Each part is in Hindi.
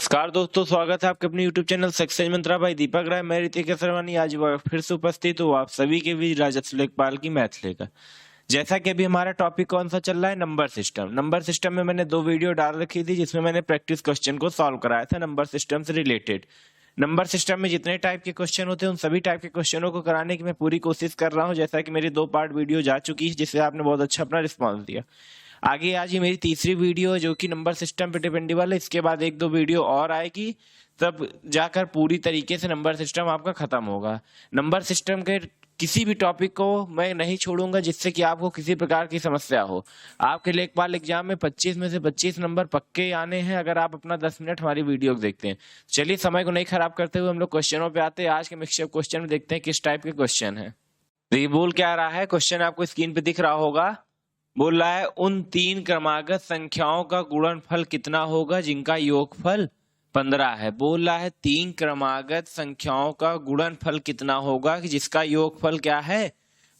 नमस्कार दोस्तों, स्वागत है आपके अपने YouTube चैनल सक्सेस मंत्रा भाई दीपक राय। मैं ऋतिक सरवानी आज फिर से उपस्थित हूँ आप सभी के बीच राजस्व लेखपाल की मैथ लेकर। जैसा कि अभी हमारा टॉपिक कौन सा चल रहा है, नंबर सिस्टम। नंबर सिस्टम में मैंने 2 वीडियो डाल रखी थी जिसमें मैंने प्रैक्टिस क्वेश्चन को सॉल्व कराया था नंबर सिस्टम से रिलेटेड। नंबर सिस्टम में जितने टाइप के क्वेश्चन होते हैं उन सभी टाइप के क्वेश्चनों को कराने की मैं पूरी कोशिश कर रहा हूँ। जैसा कि मेरी 2 पार्ट वीडियो जा चुकी है जिससे आपने बहुत अच्छा अपना रिस्पॉन्स दिया। आगे आज ये मेरी तीसरी वीडियो है जो कि नंबर सिस्टम पे डिपेंडेबल है। इसके बाद 1-2 वीडियो और आएगी, तब जाकर पूरी तरीके से नंबर सिस्टम आपका खत्म होगा। नंबर सिस्टम के किसी भी टॉपिक को मैं नहीं छोड़ूंगा जिससे कि आपको किसी प्रकार की समस्या हो। आपके लेखपाल एग्जाम में 25 में से 25 नंबर पक्के आने हैं अगर आप अपना 10 मिनट हमारी वीडियो देखते हैं। चलिए समय को नहीं खराब करते हुए हम लोग क्वेश्चनों पे आते हैं। आज के मिक्सचर क्वेश्चन में देखते हैं किस टाइप के क्वेश्चन है। ये बोल क्या रहा है, क्वेश्चन आपको स्क्रीन पे दिख रहा होगा। बोल रहा है उन 3 क्रमागत संख्याओं का गुणनफल कितना होगा जिनका योगफल 15 है। बोल रहा है 3 क्रमागत संख्याओं का गुणनफल कितना होगा कि जिसका योगफल क्या है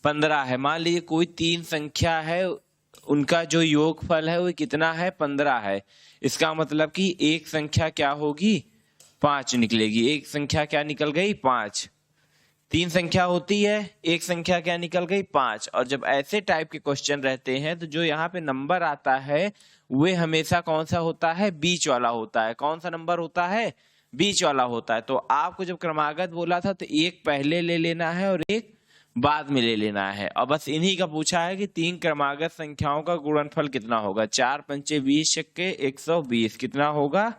15 है। मान लीजिए कोई 3 संख्या है, उनका जो योगफल है वो कितना है 15 है। इसका मतलब कि एक संख्या क्या होगी 5 निकलेगी। एक संख्या क्या निकल गई 5। 3 संख्या होती है, एक संख्या क्या निकल गई 5। और जब ऐसे टाइप के क्वेश्चन रहते हैं तो जो यहाँ पे नंबर आता है वे हमेशा कौन सा होता है, बीच वाला होता है। कौन सा नंबर होता है, बीच वाला होता है। तो आपको जब क्रमागत बोला था तो एक पहले ले लेना है और एक बाद में ले लेना है। और बस इन्हीं का पूछा है कि 3 क्रमागत संख्याओं का गुणनफल कितना होगा। 4 पंचे 20 छक्के 120 कितना होगा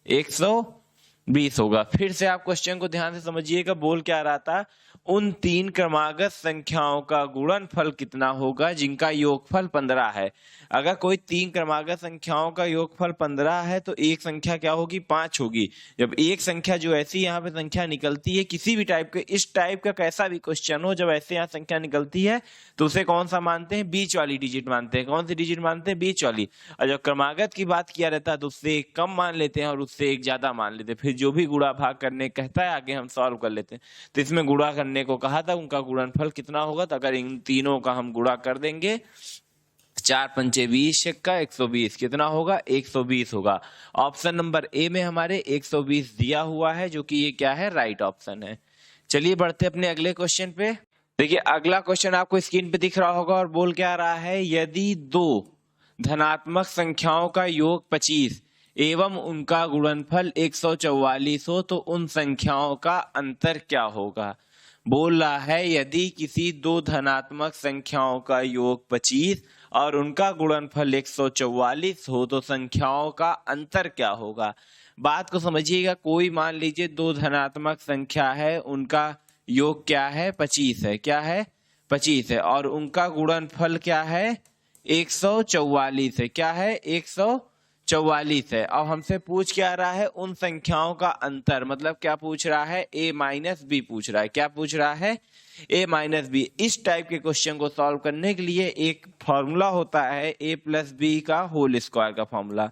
120 होगा। फिर से आप क्वेश्चन को ध्यान से समझिएगा। बोल क्या रहा था, उन 3 क्रमागत संख्याओं का गुणनफल कितना होगा जिनका योगफल 15 है। अगर कोई 3 क्रमागत संख्याओं का योगफल 15 है तो एक संख्या क्या होगी 5 होगी। जब एक संख्या जो ऐसी यहाँ पे संख्या निकलती है किसी भी टाइप के, इस टाइप का कैसा भी क्वेश्चन हो, जब ऐसे यहाँ संख्या निकलती है तो उसे कौन सा मानते हैं, बीच वाली डिजिट मानते हैं। कौन सी डिजिट मानते हैं, बीच वाली। और जब क्रमागत की बात किया रहता है तो उससे एक कम मान लेते हैं और उससे एक ज्यादा मान लेते हैं। फिर जो भी गुणा भाग करने कहता है आगे हम सॉल्व कर लेते हैं। तो इसमें गुणा करने को कहा था, उनका गुणनफल कितना होगा। तो अगर इन तीनों का हम गुणा कर देंगे, 4 पंचे 20 छक्का 120 कितना होगा 120 होगा। ऑप्शन नंबर ए में हमारे 120 दिया हुआ है जो कि ये क्या है, राइट ऑप्शन है। चलिए बढ़ते अपने अगले क्वेश्चन पे। देखिए अगला क्वेश्चन आपको स्क्रीन पे दिख रहा होगा और बोल क्या रहा है, यदि 2 धनात्मक संख्याओं का योग 25 एवं उनका गुणनफल 144 हो तो उन संख्याओं का अंतर क्या होगा। बोल रहा है यदि किसी 2 धनात्मक संख्याओं का योग 25 और उनका गुणनफल 144 हो तो संख्याओं का अंतर क्या होगा। बात को समझिएगा। कोई मान लीजिए 2 धनात्मक संख्या है, उनका योग क्या है 25 है, क्या है 25 है, और उनका गुणनफल क्या है 144 है, क्या है 144 है। और हमसे पूछ क्या रहा है, उन संख्याओं का अंतर। मतलब क्या पूछ रहा है, a माइनस बी पूछ रहा है। क्या पूछ रहा है, a माइनस बी। इस टाइप के क्वेश्चन को सॉल्व करने के लिए एक फॉर्मूला होता है a प्लस बी का होल स्क्वायर का फॉर्मूला।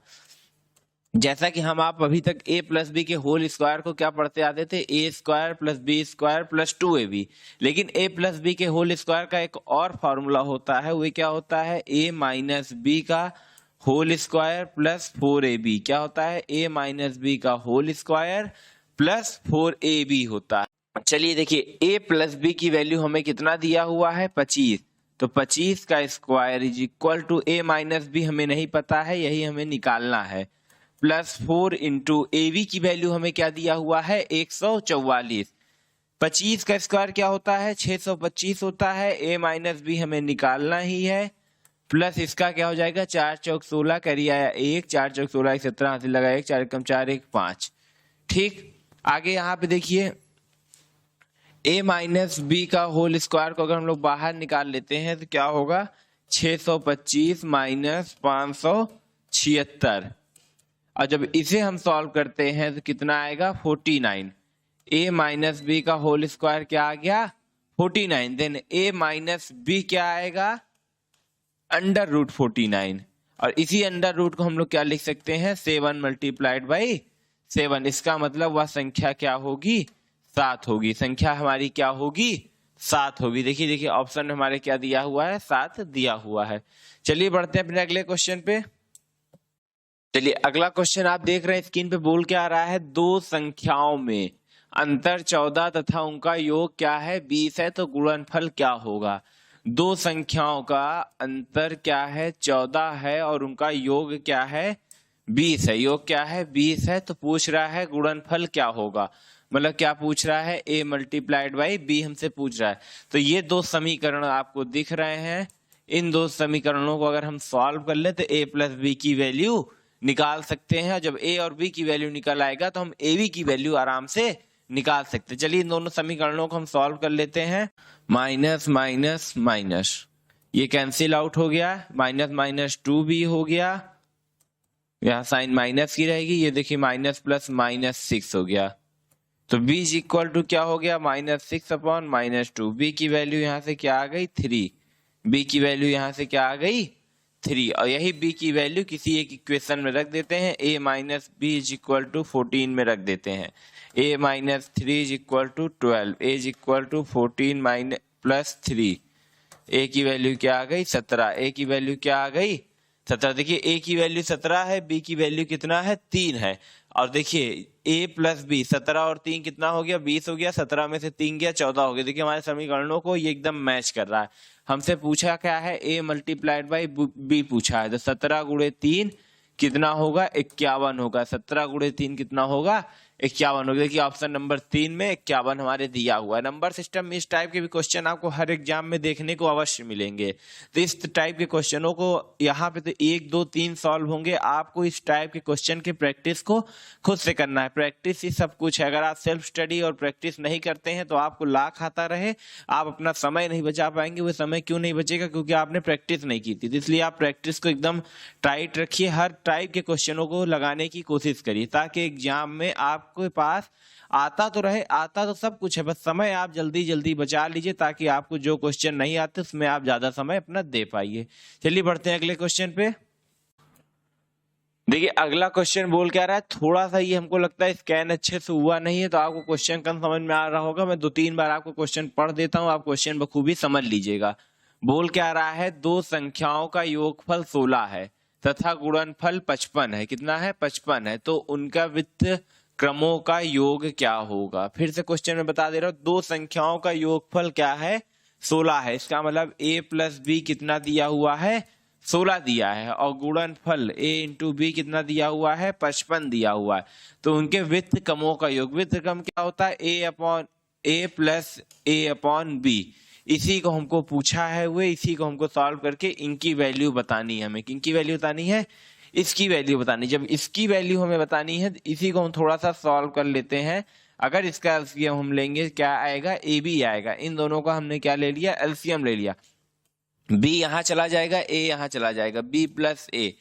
जैसा कि हम आप अभी तक a प्लस बी के होल स्क्वायर को क्या पढ़ते आते थे, a square plus B square plus 2ab। लेकिन a प्लस बी के होल स्क्वायर का एक और फॉर्मूला होता है, वो क्या होता है, a माइनस बी का होल स्क्वायर प्लस 4ab। क्या होता है, a माइनस बी का होल स्क्वायर प्लस 4ab होता है। चलिए देखिए a प्लस बी की वैल्यू हमें कितना दिया हुआ है 25। तो 25 का square is equal to a minus b हमें नहीं पता है, यही हमें निकालना है, प्लस 4 इंटू ab की वैल्यू हमें क्या दिया हुआ है 144। 25 का स्क्वायर क्या होता है 625 होता है, a माइनस बी हमें निकालना ही है, प्लस इसका क्या हो जाएगा 4 चौक 16 करी आया 1, 4 चौक 16 17 हाथ लगा 1, 4 कम 4 1 5। ठीक, आगे यहाँ पे देखिए a माइनस बी का होल स्क्वायर को अगर हम लोग बाहर निकाल लेते हैं तो क्या होगा 625 माइनस 576। और जब इसे हम सॉल्व करते हैं तो कितना आएगा 49। a माइनस बी का होल स्क्वायर क्या आ गया 49। देन a माइनस बी क्या आएगा अंडर रूट 49। और इसी अंडर रूट को हम लोग क्या लिख सकते हैं 7 मल्टीप्लाइड बाई 7। इसका मतलब वह संख्या क्या होगी 7 होगी। संख्या हमारी क्या होगी 7 होगी। देखिए देखिए ऑप्शन में हमारे क्या दिया हुआ है 7 दिया हुआ है। चलिए बढ़ते हैं अपने अगले क्वेश्चन पे। चलिए अगला क्वेश्चन आप देख रहे हैं स्क्रीन पे, बोल क्या आ रहा है, दो संख्याओं में अंतर 14 तथा उनका योग क्या है 20 है, तो गुणनफल क्या होगा। दो संख्याओं का अंतर क्या है 14 है और उनका योग क्या है 20 है, योग क्या है 20 है, तो पूछ रहा है गुणनफल क्या होगा। मतलब क्या पूछ रहा है, a मल्टीप्लाइड बाई b हमसे पूछ रहा है। तो ये दो समीकरण आपको दिख रहे हैं, इन दो समीकरणों को अगर हम सॉल्व कर ले तो a प्लस बी की वैल्यू निकाल सकते हैं। जब a और b की वैल्यू निकल आएगा तो हम ab की वैल्यू आराम से निकाल सकते हैं। चलिए इन दोनों समीकरणों को हम सॉल्व कर लेते हैं। माइनस माइनस माइनस ये कैंसिल आउट हो गया, माइनस माइनस 2b हो गया, यहाँ साइन माइनस की रहेगी, ये देखिए माइनस प्लस माइनस 6 हो गया। तो b इज इक्वल टू क्या हो गया, -6 अपॉन -2। b की वैल्यू यहाँ से क्या आ गई 3, b की वैल्यू यहाँ से क्या आ गई 3, और यही b की वैल्यू किसी एक इक्वेशन में रख देते हैं, a minus b is equal to 14 में रख देते हैं। a minus 3 is equal to 12, a is equal to 14 minus plus 3, a की वैल्यू क्या आ गई 17, a की वैल्यू क्या आ गई 17। देखिए a की वैल्यू 17 है, b की वैल्यू कितना है 3 है, और देखिए a प्लस बी 17 और 3 कितना हो गया 20 हो गया, 17 में से 3 गया 14 हो गया। देखिए हमारे समीकरणों को ये एकदम मैच कर रहा है। हमसे पूछा क्या है, a मल्टीप्लाइड बाई b पूछा है, तो 17 गुणे 3 कितना होगा 51 होगा, 17 गुणे 3 कितना होगा 51 होगा। देखिए ऑप्शन नंबर 3 में 51 हमारे दिया हुआ है। नंबर सिस्टम में इस टाइप के भी क्वेश्चन आपको हर एग्जाम में देखने को अवश्य मिलेंगे। तो इस टाइप के क्वेश्चनों को यहाँ पे तो 1 2 3 सॉल्व होंगे। आपको इस टाइप के क्वेश्चन की प्रैक्टिस को खुद से करना है, प्रैक्टिस ही सब कुछ है। अगर आप सेल्फ स्टडी और प्रैक्टिस नहीं करते हैं तो आपको लाख आता रहे, आप अपना समय नहीं बचा पाएंगे। वो समय क्यों नहीं बचेगा, क्योंकि आपने प्रैक्टिस नहीं की थी। तो इसलिए आप प्रैक्टिस को एकदम टाइट रखिए, हर टाइप के क्वेश्चनों को लगाने की कोशिश करिए, ताकि एग्जाम में आपके पास आता तो रहे, आता तो सब कुछ है, बस समय आप जल्दी जल्दी बचा लीजिए, ताकि आपको जो क्वेश्चन नहीं आते उसमें आप ज्यादा समय अपना दे पाइए। चलिए बढ़ते हैं अगले क्वेश्चन पे। देखिए अगला क्वेश्चन बोल क्या रहा है, थोड़ा सा ये हमको लगता है स्कैन अच्छे से हुआ नहीं है, तो आपको क्वेश्चन कम समझ में आ रहा होगा। मैं 2-3 बार आपको क्वेश्चन पढ़ देता हूँ, आप क्वेश्चन बखूबी समझ लीजिएगा। बोल क्या रहा है, दो संख्याओं का योगफल 16 है तथा गुणनफल 55 है। कितना है 55 है, तो उनका वित्त क्रमों का योग क्या होगा। फिर से क्वेश्चन में बता दे रहा हूँ, दो संख्याओं का योगफल क्या है 16 है, इसका मतलब a प्लस बी कितना दिया हुआ है 16 दिया है, और गुणनफल a इंटू बी कितना दिया हुआ है 55 दिया हुआ है। तो उनके वित्त क्रमों का योग, वित्त क्रम क्या होता है a upon a plus a upon b, इसी को हमको पूछा है हुए, इसी को हमको सॉल्व करके इनकी वैल्यू बतानी है। हमें किनकी वैल्यू बतानी है, इसकी वैल्यू बतानी। जब इसकी वैल्यू हमें बतानी है, इसी को हम थोड़ा सा सॉल्व कर लेते हैं। अगर इसका एलसीएम हम लेंगे क्या आएगा, ए बी आएगा। इन दोनों का हमने क्या ले लिया, एलसीएम ले लिया। बी यहाँ चला जाएगा, ए यहाँ चला जाएगा, बी प्लस ए।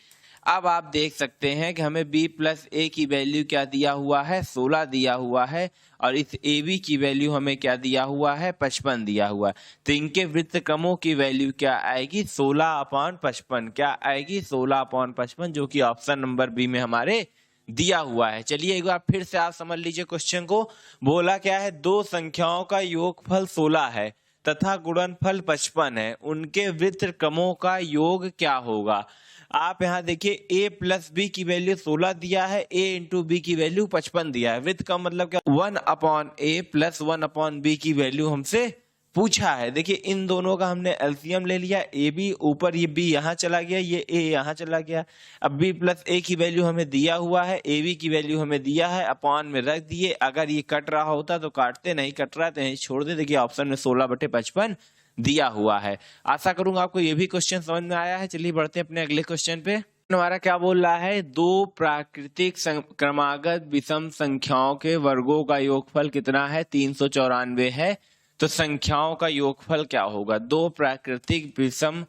अब आप देख सकते हैं कि हमें b प्लस ए की वैल्यू क्या दिया हुआ है 16 दिया हुआ है, और इस ए बी की वैल्यू हमें क्या दिया हुआ है 55 दिया हुआ है। तो इनके वृत्त क्रमों की वैल्यू क्या आएगी 16/55, क्या आएगी 16/55, जो कि ऑप्शन नंबर बी में हमारे दिया हुआ है। चलिए एक बार फिर से आप समझ लीजिए क्वेश्चन को। बोला क्या है, दो संख्याओं का योगफल 16 है तथा गुणनफल 55 है, उनके वृत्त क्रमों का योग क्या होगा। आप यहाँ देखिए a प्लस बी की वैल्यू 16 दिया है, a इंटू बी की वैल्यू 55 दिया है। वृत्त का मतलब क्या, 1/a प्लस 1/b की वैल्यू हमसे पूछा है। देखिए इन दोनों का हमने एलसीएम ले लिया, ए बी ऊपर, ये बी यहाँ चला गया, ये ए यहाँ चला गया। अब बी प्लस ए की वैल्यू हमें दिया हुआ है, ए बी की वैल्यू हमें दिया है, अपॉन में रख दिए। अगर ये कट रहा होता तो काटते, नहीं कट रहा है तो यहीं छोड़ दे। देखिए ऑप्शन में 16/55 दिया हुआ है। आशा करूंगा आपको ये भी क्वेश्चन समझ में आया है। चलिए बढ़ते हैं अपने अगले क्वेश्चन पे। हमारा क्या बोल रहा है, दो प्राकृतिक क्रमागत विषम संख्याओं के वर्गों का योगफल कितना है 394 है। तो संख्याओं का योगफल क्या होगा, दो प्राकृतिक विषम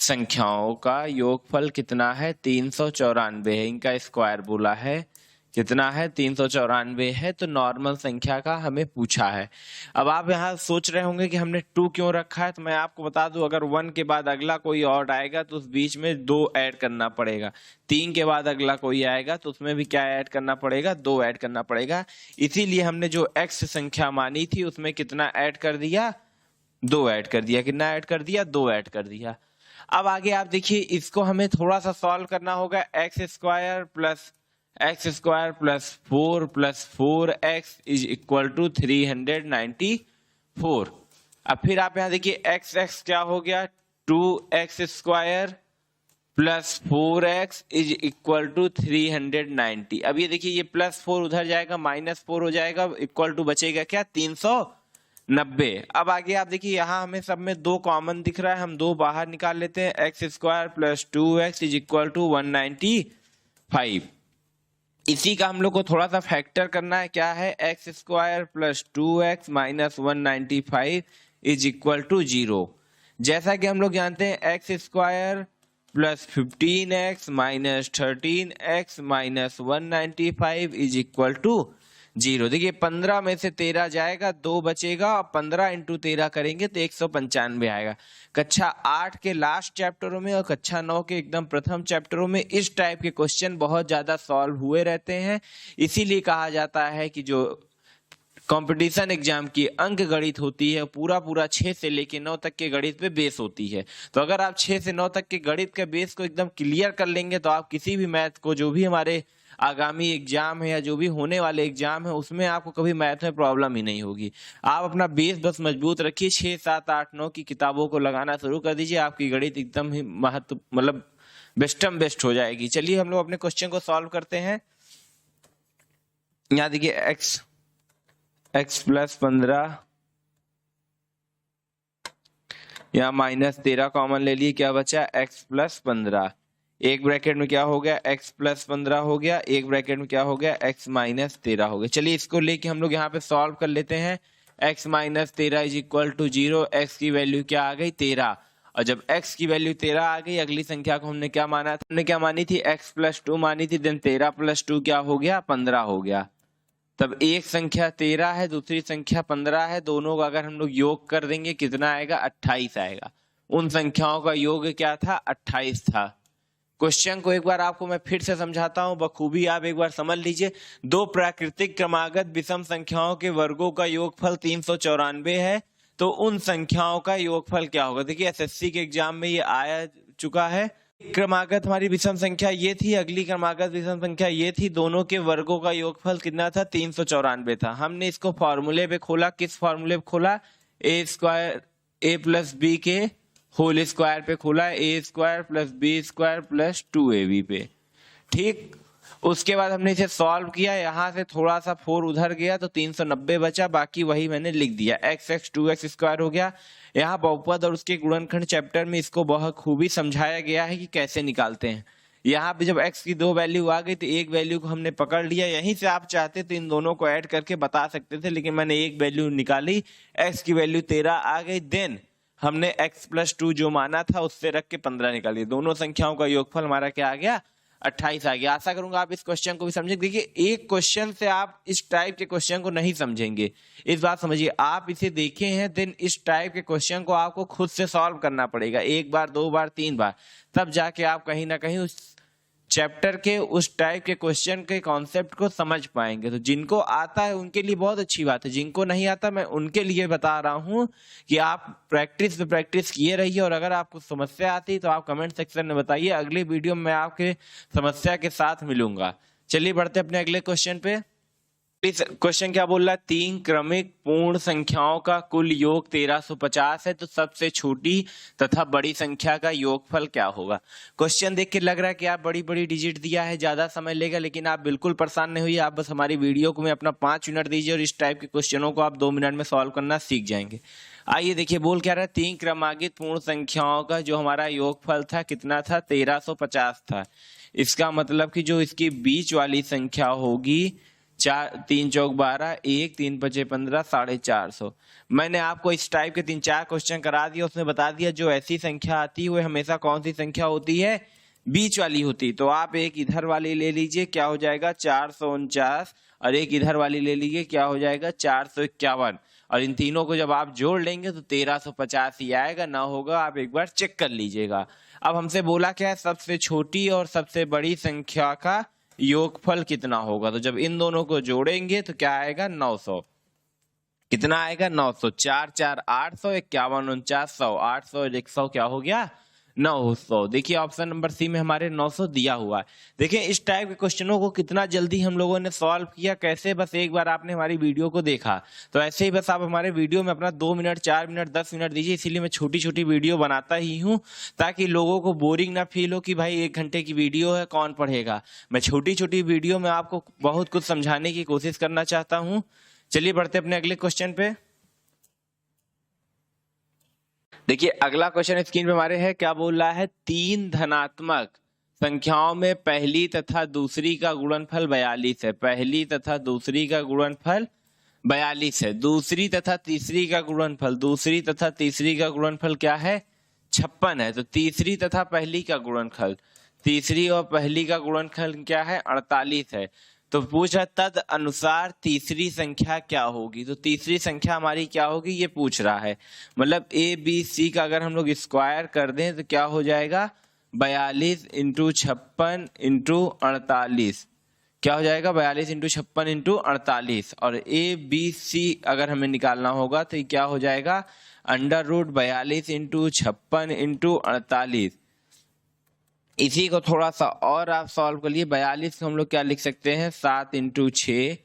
संख्याओं का योगफल कितना है 394 है। इनका स्क्वायर बोला है, कितना है 394 है। तो नॉर्मल संख्या का हमें पूछा है। अब आप यहाँ सोच रहे होंगे कि हमने 2 क्यों रखा है, तो मैं आपको बता दूं, अगर 1 के बाद अगला कोई और आएगा तो उस बीच में 2 ऐड करना पड़ेगा। 3 के बाद अगला कोई आएगा तो उसमें भी क्या ऐड करना पड़ेगा, 2 ऐड करना पड़ेगा। इसीलिए हमने जो x संख्या मानी थी उसमें कितना ऐड कर दिया, 2 ऐड कर दिया। कितना ऐड कर दिया, 2 ऐड कर दिया। अब आगे आप देखिए, इसको हमें थोड़ा सा सॉल्व करना होगा। X square plus 4 plus 4x is equal to 394। अब फिर आप यहाँ देखिए x क्या हो गया, 2x square plus 4x is equal to 390। अब ये देखिए, ये +4 उधर जाएगा, -4 हो जाएगा, इक्वल टू बचेगा क्या, 390। अब आगे आप देखिए, यहाँ हमें सब में 2 कॉमन दिख रहा है, हम 2 बाहर निकाल लेते हैं। X square plus 2x is equal to 195। इसी का हम लोग को थोड़ा सा फैक्टर करना है। क्या है, x square plus 2x minus 195 is equal to 0। जैसा कि हम लोग जानते हैं, x square plus 15x minus 13x minus 195 is equal to 0। देखिए 15 में से 13 जाएगा, 2 बचेगा, और 15 इंटू 13 करेंगे तो 195 आएगा। कक्षा 8 के लास्ट चैप्टरों में और कक्षा 9 के एकदम प्रथम चैप्टरों में इस टाइप के क्वेश्चन बहुत ज्यादा सॉल्व हुए रहते हैं। इसीलिए कहा जाता है कि जो कंपटीशन एग्जाम की अंक गणित होती है, पूरा 6 से लेके 9 तक के गणित पे बेस होती है। तो अगर आप 6 से 9 तक के गणित के बेस को एकदम क्लियर कर लेंगे तो आप किसी भी मैथ को, जो भी हमारे आगामी एग्जाम है या जो भी होने वाले एग्जाम है, उसमें आपको कभी मैथ में प्रॉब्लम ही नहीं होगी। आप अपना बेस बस मजबूत रखिए, 6, 7, 8, 9 की किताबों को लगाना शुरू कर दीजिए, आपकी गणित एकदम ही मतलब बेस्ट हो जाएगी। चलिए हम लोग अपने क्वेश्चन को सॉल्व करते हैं। यहाँ देखिए x प्लस 15, यहाँ -13 कॉमन ले लिए, क्या बचा, x प्लस 15। एक ब्रैकेट में क्या हो गया, x प्लस 15 हो गया, एक ब्रैकेट में क्या हो गया, x माइनस 13 हो गया। चलिए इसको लेके हम लोग यहाँ पे सॉल्व कर लेते हैं। x minus 13 is equal to 0। x की वैल्यू क्या आ गई, 13। और जब x की वैल्यू 13 आ गई, अगली संख्या को हमने क्या माना था, हमने क्या मानी थी, x प्लस 2 मानी थी। देन 13 प्लस 2 क्या हो गया, 15 हो गया। तब एक संख्या 13 है, दूसरी संख्या 15 है, दोनों का अगर हम लोग योग कर देंगे कितना आएगा, 28 आएगा। उन संख्याओं का योग क्या था, 28 था। क्वेश्चन को एक बार आपको मैं फिर से समझाता हूं, बखूबी आप एक बार समझ लीजिए। 2 प्राकृतिक क्रमागत विषम संख्याओं के वर्गों का योगफल 394 है, तो उन संख्याओं का योगफल क्या होगा। देखिए एसएससी के एग्जाम में ये आया चुका है। क्रमागत हमारी विषम संख्या ये थी, अगली क्रमागत विषम संख्या ये थी, दोनों के वर्गों का योगफल कितना था, 394 था। हमने इसको फॉर्मूले पे खोला। किस फॉर्मूले पे खोला, A square a plus B के होल स्क्वायर पे खोला, A square plus B square plus 2ab पे। ठीक, उसके बाद हमने इसे सॉल्व किया, यहाँ से थोड़ा सा 4 उधर गया तो 390 बचा, बाकी वही मैंने लिख दिया। x 2x स्क्वायर हो गया। यहाँ बहुपद और उसके गुणनखंड चैप्टर में इसको बहुत खूबी समझाया गया है कि कैसे निकालते हैं। यहाँ पे जब x की 2 वैल्यू आ गई तो एक वैल्यू को हमने पकड़ लिया। यहीं से आप चाहते तो इन दोनों को ऐड करके बता सकते थे, लेकिन मैंने एक वैल्यू निकाली, x की वैल्यू 13 आ गई। देन हमने x प्लस 2 जो माना था उससे रख के 15 निकाली। दोनों संख्याओं का योगफल हमारा क्या आ गया, 28 आ गया। आशा करूंगा आप इस क्वेश्चन को भी समझेंगे। देखिए एक क्वेश्चन से आप इस टाइप के क्वेश्चन को नहीं समझेंगे, इस बात समझिए। आप इसे देखे हैं, देन इस टाइप के क्वेश्चन को आपको खुद से सॉल्व करना पड़ेगा, 1 बार 2 बार 3 बार, तब जाके आप कहीं ना कहीं उस चैप्टर के उस टाइप के क्वेश्चन के कॉन्सेप्ट को समझ पाएंगे। तो जिनको आता है उनके लिए बहुत अच्छी बात है, जिनको नहीं आता मैं उनके लिए बता रहा हूं कि आप प्रैक्टिस पे प्रैक्टिस किए रहिए। और अगर आपको समस्या आती तो आप कमेंट सेक्शन में बताइए, अगले वीडियो में आपके समस्या के साथ मिलूंगा। चलिए बढ़ते अपने अगले क्वेश्चन पे। क्वेश्चन क्या बोल रहा है, 3 क्रमिक पूर्ण संख्याओं का कुल योग 1350 है, तो सबसे छोटी तथा बड़ी संख्या का योगफल क्या होगा। क्वेश्चन देख के लग रहा है कि आप बड़ी बड़ी डिजिट दिया है, ज्यादा समय लेगा, लेकिन आप बिल्कुल परेशान नहीं हुई। आप बस हमारी वीडियो को में अपना 5 मिनट दीजिए और इस टाइप के क्वेश्चनों को आप 2 मिनट में सॉल्व करना सीख जाएंगे। आइए देखिए बोल क्या रहा है, 3 क्रमांकित पूर्ण संख्याओं का जो हमारा योगफल था कितना था, 1350 था। इसका मतलब कि जो इसकी बीच वाली संख्या होगी 3 चौक 12, 1 3 5 15, 450। मैंने आपको इस टाइप के 3-4 क्वेश्चन करा दिया, उसमें बता दिया जो ऐसी संख्या आती है वो हमेशा कौन सी संख्या होती है, बीच वाली होती। तो आप एक इधर वाली ले लीजिए, क्या हो जाएगा 449, और एक इधर वाली ले लीजिए, क्या हो जाएगा 451। और इन तीनों को जब आप जोड़ लेंगे तो 1350 ही आएगा, ना होगा आप एक बार चेक कर लीजिएगा। अब हमसे बोला क्या है, सबसे छोटी और सबसे बड़ी संख्या का योगफल कितना होगा। तो जब इन दोनों को जोड़ेंगे तो क्या आएगा, 900। कितना आएगा, 900। 4 4 800, 51 49 100, 800 100 क्या हो गया, 900। देखिए ऑप्शन नंबर सी में हमारे 900 दिया हुआ है। देखिए इस टाइप के क्वेश्चनों को कितना जल्दी हम लोगों ने सॉल्व किया, कैसे, बस एक बार आपने हमारी वीडियो को देखा तो ऐसे ही बस आप हमारे वीडियो में अपना 2 मिनट 4 मिनट 10 मिनट दीजिए। इसीलिए मैं छोटी छोटी वीडियो बनाता ही हूँ ताकि लोगों को बोरिंग ना फील हो कि भाई 1 घंटे की वीडियो है कौन पढ़ेगा। मैं छोटी छोटी वीडियो में आपको बहुत कुछ समझाने की कोशिश करना चाहता हूँ। चलिए बढ़ते अपने अगले क्वेश्चन पे। देखिए अगला क्वेश्चन स्क्रीन पे हमारे है, क्या बोल रहा है, 3 धनात्मक संख्याओं में पहली तथा दूसरी का गुणनफल 42 है। पहली तथा दूसरी का गुणनफल 42 है। दूसरी तथा तीसरी का गुणनफल क्या है, 56 है। तो तीसरी तथा पहली का गुणनफल, तीसरी और पहली का गुणनफल क्या है, 48 है। तो पूछा तद अनुसार तीसरी संख्या क्या होगी। तो तीसरी संख्या हमारी क्या होगी ये पूछ रहा है। मतलब ए बी सी का अगर हम लोग स्क्वायर कर दें तो क्या हो जाएगा, 42 इंटू 56 इंटू 48, क्या हो जाएगा 42 इंटू 56 इंटू 48। और ए बी सी अगर हमें निकालना होगा तो क्या हो जाएगा, अंडर रूट 42 इंटू 56 इंटू 48। इसी को थोड़ा सा और आप सॉल्व कर लिए। 42 को हम लोग क्या लिख सकते हैं, 7 इंटू 6।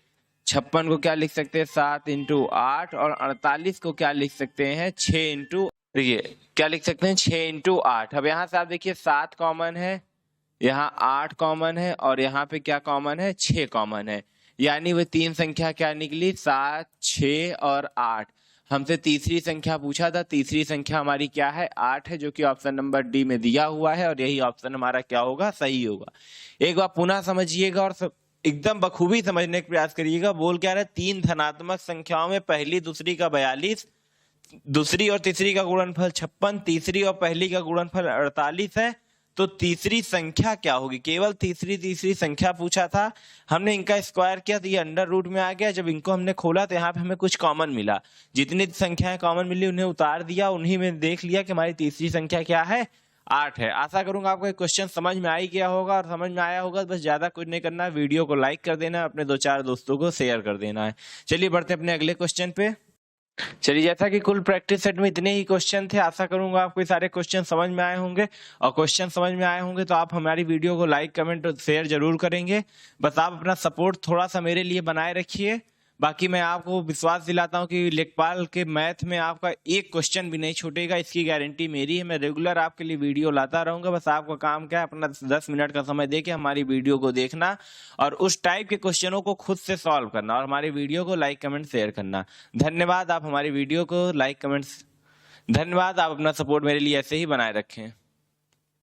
56 को क्या लिख सकते हैं, 7 इंटू 8। और 48 को क्या लिख सकते हैं, 6 इंटू, देखिए क्या लिख सकते हैं, 6 इंटू 8। अब यहाँ से आप देखिए 7 कॉमन है, यहाँ 8 कॉमन है और यहाँ पे क्या कॉमन है, 6 कॉमन है। यानी वो 3 संख्या क्या निकली, 7 6 और 8। हमसे तीसरी संख्या पूछा था, तीसरी संख्या हमारी क्या है, 8 है, जो कि ऑप्शन नंबर डी में दिया हुआ है और यही ऑप्शन हमारा क्या होगा, सही होगा। एक बार पुनः समझिएगा और एकदम बखूबी समझने का प्रयास करिएगा। बोल क्या रहा है, 3 धनात्मक संख्याओं में पहली दूसरी का 42, दूसरी और तीसरी का गुणनफल 56, तीसरी और पहली का गुणनफल 48 है। तो तीसरी संख्या क्या होगी, केवल तीसरी संख्या पूछा था, हमने इनका स्क्वायर किया तो ये अंडर रूट में आ गया। जब इनको हमने खोला तो यहाँ पे हमें कुछ कॉमन मिला, जितनी संख्याएं कॉमन मिली उन्हें उतार दिया, उन्हीं में देख लिया कि हमारी तीसरी संख्या क्या है, 8 है। आशा करूंगा आपको क्वेश्चन समझ में आ ही गया होगा, और समझ में आया होगा बस ज्यादा कुछ नहीं करना है, वीडियो को लाइक कर देना है, अपने 2-4 दोस्तों को शेयर कर देना है। चलिए बढ़ते अपने अगले क्वेश्चन पे। चलिए जैसा कि कुल प्रैक्टिस सेट में इतने ही क्वेश्चन थे, आशा करूंगा आपको सारे क्वेश्चन समझ में आए होंगे। और क्वेश्चन समझ में आए होंगे तो आप हमारी वीडियो को लाइक कमेंट और शेयर जरूर करेंगे। बस आप अपना सपोर्ट थोड़ा सा मेरे लिए बनाए रखिए। बाकी मैं आपको विश्वास दिलाता हूं कि लेखपाल के मैथ में आपका एक क्वेश्चन भी नहीं छूटेगा, इसकी गारंटी मेरी है। मैं रेगुलर आपके लिए वीडियो लाता रहूंगा। बस आपका काम क्या है, अपना 10 मिनट का समय देके हमारी वीडियो को देखना और उस टाइप के क्वेश्चनों को खुद से सॉल्व करना और हमारी वीडियो को लाइक कमेंट शेयर करना। धन्यवाद। आप हमारी वीडियो को लाइक कमेंट्स, धन्यवाद। आप अपना सपोर्ट मेरे लिए ऐसे ही बनाए रखें।